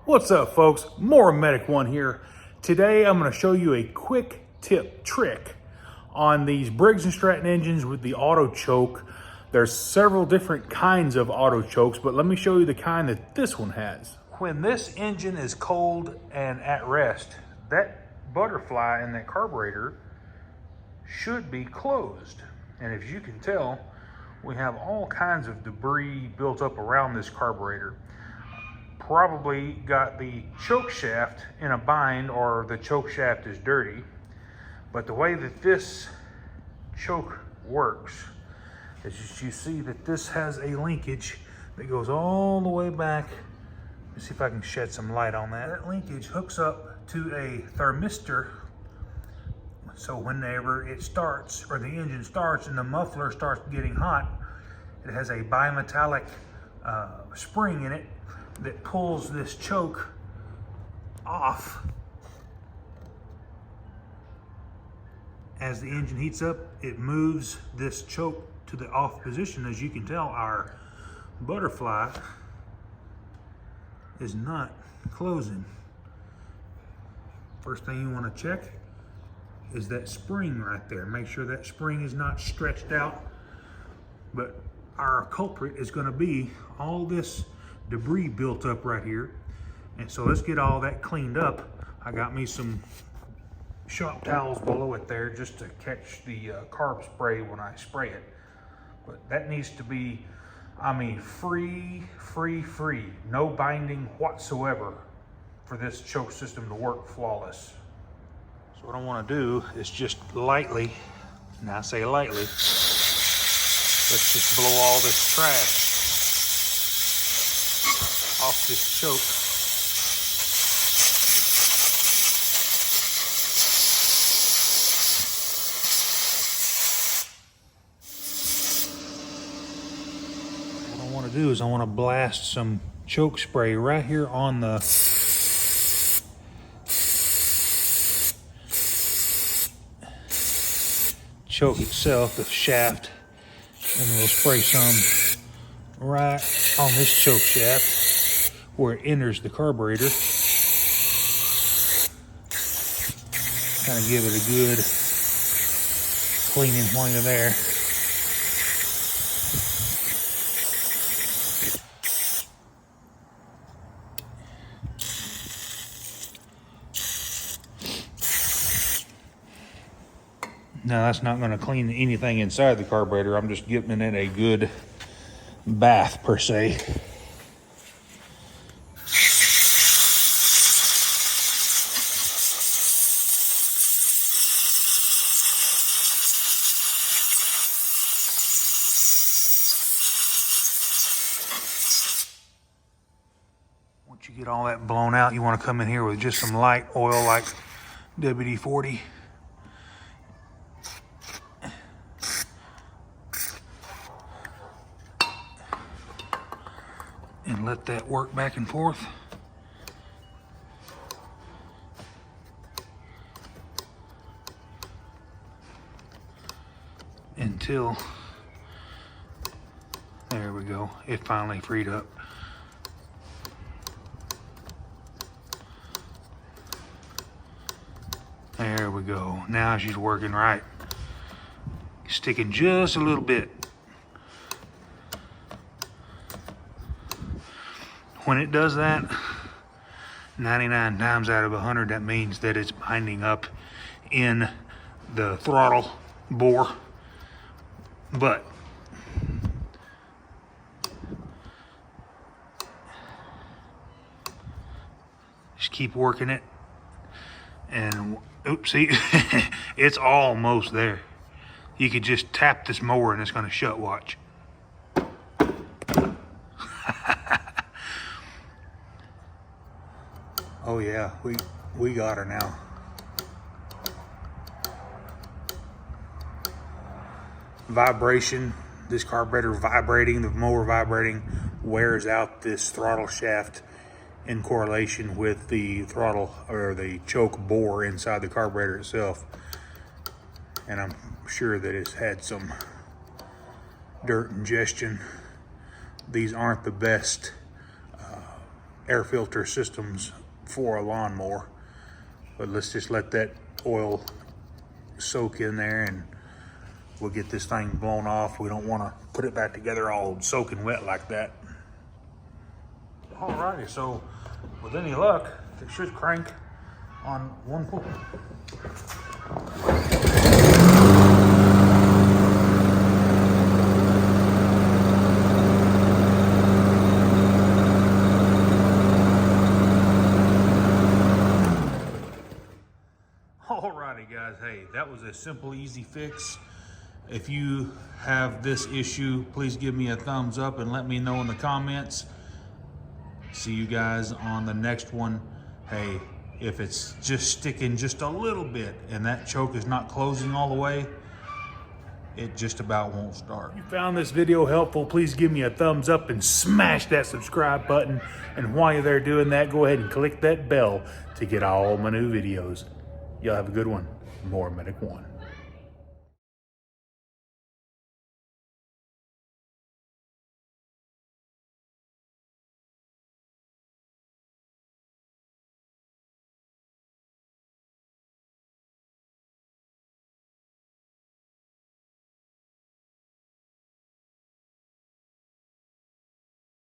What's up, folks? More Medic One here. Today I'm going to show you a quick tip trick on these Briggs and Stratton engines with the auto choke. There's several different kinds of auto chokes, but let me show you the kind that this one has. When this engine is cold and at rest, that butterfly in that carburetor should be closed. And as you can tell, we have all kinds of debris built up around this carburetor. Probably got the choke shaft in a bind, or the choke shaft is dirty. But the way that this choke works is you see that this has a linkage that goes all the way back. Let's see if I can shed some light on that. That linkage hooks up to a thermistor, so whenever it starts, or the engine starts and the muffler starts getting hot, it has a bimetallic spring in it that pulls this choke off. As the engine heats up, it moves this choke to the off position. As you can tell, our butterfly is not closing. First thing you want to check is that spring right there. Make sure that spring is not stretched out. But our culprit is going to be all this debris built up right here. And so let's get all that cleaned up. I got me some shop towels below it there just to catch the carb spray when I spray it. But that needs to be, I mean, free. No binding whatsoever for this choke system to work flawless. So what I want to do is just lightly, and I say lightly, let's just blow all this trash off this choke. What I want to do is I want to blast some choke spray right here on the choke itself, the shaft, and we'll spray some right on this choke shaft where it enters the carburetor. Kind of give it a good cleaning while you're there. Now that's not going to clean anything inside the carburetor. I'm just giving it a good bath per se. Once you get all that blown out, you want to come in here with just some light oil like WD-40. And let that work back and forth. Until, there we go, it finally freed up. There we go. Now she's working right. Sticking just a little bit. When it does that, 99 times out of 100, that means that it's binding up in the throttle bore. But just keep working it. And oopsie, it's almost there. You could just tap this mower and it's going to shut, watch. Oh yeah, we got her now. Vibration, this carburetor vibrating, the mower vibrating, wears out this throttle shaft in correlation with the throttle or the choke bore inside the carburetor itself. And I'm sure that it's had some dirt ingestion. These aren't the best air filter systems for a lawnmower. But let's just let that oil soak in there and we'll get this thing blown off. We don't want to put it back together all soaking wet like that. Alrighty, so with any luck, it should crank on one pull. Alrighty guys, hey, that was a simple, easy fix. If you have this issue, please give me a thumbs up and let me know in the comments. See you guys on the next one. Hey, if it's just sticking just a little bit and that choke is not closing all the way, it just about won't start. If you found this video helpful, please give me a thumbs up and smash that subscribe button. And while you're there doing that, go ahead and click that bell to get all my new videos. Y'all have a good one. More Medic One.